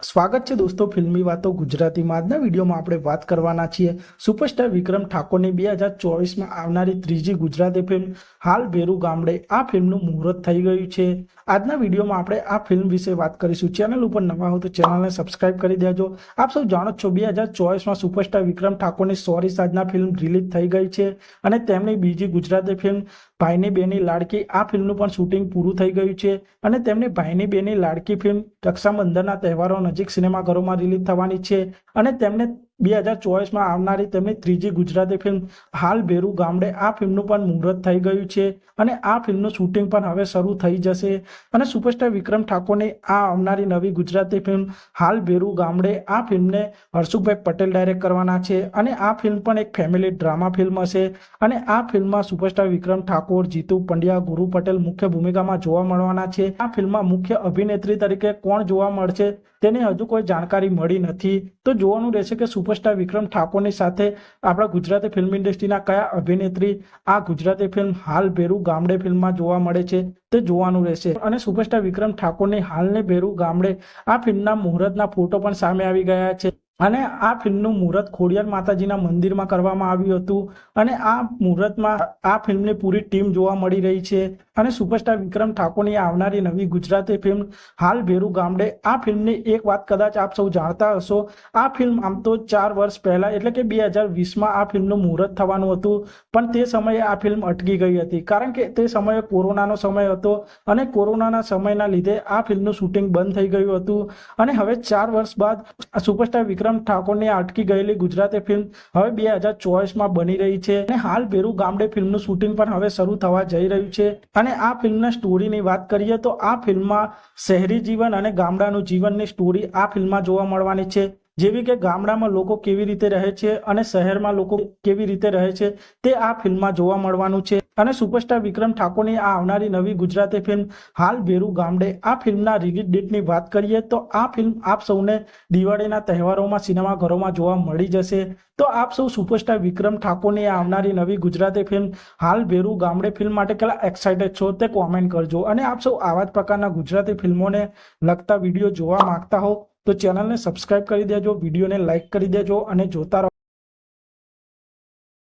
સ્વાગત છે દોસ્તો ફિલ્મી વાતો ગુજરાતીમાં। આજના વિડીયોમાં આપણે વાત કરવાના છીએ સુપરસ્ટાર વિક્રમ ઠાકોરની 2024માં આવનારી ત્રીજી ગુજરાતી ફિલ્મ હાલ ભેરુ ગામડે। આ ફિલ્મનું મુહૂર્ત થઈ ગયું છે। આજના વિડીયોમાં આપણે આ ફિલ્મ વિશે વાત કરીશું। ચેનલ ઉપર નવા હો તો ચેનલને સબસ્ક્રાઇબ કરી દેજો। આપ સૌ જાણો છો 2024માં સુપરસ્ટાર વિક્રમ ઠાકોરની સોરી સાજના ફિલ્મ રિલીઝ થઈ ગઈ છે અને તેમની બીજી ગુજરાતી ફિલ્મ ભાઈની બેની લાડકી આ ફિલ્મનું પણ શૂટિંગ પૂરું થઈ ગયું છે અને તેમની ભાઈની બેની લાડકી ફિલ્મ રક્ષાબંધનના તહેવારો નજીક સિનેમાઘરોમાં રિલીઝ થવાની છે અને તેમને 2024માં આવનારી તેમની ત્રીજી ગુજરાતી ફિલ્મ હાલ ભેરુ ગામડે આ ફિલ્મનું પણ મુહૂર્ત થઈ ગયું છે અને આ ફિલ્મનું શૂટિંગ પણ હવે શરૂ થઈ જશે અને સુપરસ્ટાર વિક્રમ ઠાકોરની આ આવનારી નવી ગુજરાતી ફિલ્મ હાલ ભેરુ ગામડે આ ફિલ્મને હર્ષુભાઈ પટેલ ડાયરેક્ટ કરવાના છે અને આ ફિલ્મ પણ એક ફેમિલી ડ્રામા ફિલ્મ હશે અને આ ફિલ્મમાં સુપરસ્ટાર વિક્રમ ઠાકોર, જીતુ પંડ્યા, ગુરુ પટેલ મુખ્ય ભૂમિકામાં જોવા મળવાના છે। આ ફિલ્મમાં મુખ્ય અભિનેત્રી તરીકે કોણ જોવા મળશે તેની હજુ કોઈ જાણકારી મળી નથી, તો જોવાનું રહેશે કે સુપરસ્ટાર વિક્રમ ઠાકોરની સાથે આપણા ગુજરાતી ફિલ્મ ઇન્ડસ્ટ્રીના કયા અભિનેત્રી આ ગુજરાતી ફિલ્મ હાલ ભેરુ ગામડે ફિલ્મમાં જોવા મળે છે તે જોવાનું રહેશે। અને સુપરસ્ટાર વિક્રમ ઠાકોરની હાલની ભેરુ ગામડે આ ફિલ્મના મુહૂર્તના ફોટો પણ સામે આવી ગયા છે અને આ ફિલ્મનું મુહૂર્ત ખોડિયાર માતાજીના મંદિરમાં કરવામાં આવ્યું હતું અને આ મુહૂર્તમાં આ ફિલ્મની પૂરી ટીમ જોવા મળી રહી છે અને સુપરસ્ટાર વિક્રમ ઠાકોરની આવનારી નવી ગુજરાતી ફિલ્મ હાલ ભેરુ ગામડે આ ફિલ્મની એક વાત કદાચ આપ સૌ જાણતા હશો। આ ફિલ્મ આમ તો 4 વર્ષ પહેલા એટલે કે 2020માં આ ફિલ્મનું મુહૂર્ત થવાનું હતું પણ તે સમયે આ ફિલ્મ અટકી ગઈ હતી કારણ કે તે સમયે કોરોનાનો સમય હતો અને કોરોનાના સમયના લીધે આ ફિલ્મનું શૂટિંગ બંધ થઈ ગયું હતું અને હવે 4 વર્ષ બાદ સુપરસ્ટાર વિક્રમ ઠાકોરની અટકી ગયેલી ગુજરાતી ફિલ્મ હવે 2024માં બની રહી છે અને હાલ ભેરુ ગામડે ફિલ્મનું શૂટિંગ પણ હવે શરૂ થવા જઈ રહ્યું છે અને આ ફિલ્મના સ્ટોરીની વાત કરીએ તો આ ફિલ્મમાં શહેરી જીવન અને ગામડાનું જીવનની સ્ટોરી આ ફિલ્મમાં જોવા મળવાની છે, જેવી કે ગામડામાં લોકો કેવી રીતે રહે છે અને શહેરમાં લોકો કેવી રીતે રહે છે તે આ ફિલ્મમાં જોવા મળવાનું છે। અને સુપરસ્ટાર વિક્રમ ઠાકોરની આ આવનારી નવી ગુજરાતી ફિલ્મ હાલ ભેરુ ગામડે આ ફિલ્મના રિલીઝ ડેટની વાત કરીએ તો આ ફિલ્મ આપ સૌને દિવાળીના તહેવારોમાં સિનેમાઘરોમાં જોવા મળી જશે। તો આપ સૌ સુપરસ્ટાર વિક્રમ ઠાકોરની આ આવનારી નવી ગુજરાતી ફિલ્મ હાલ ભેરુ ગામડે ફિલ્મ માટે કેટલા એક્સાઇટેડ છો તે કોમેન્ટ કરજો અને આપ સૌ આવા જ પ્રકારના ગુજરાતી ફિલ્મોને લગતા વિડીયો જોવા માંગતા હો તો ચેનલને સબસ્ક્રાઇબ કરી દેજો, વિડીયોને લાઇક કરી દેજો અને જોતા રહો।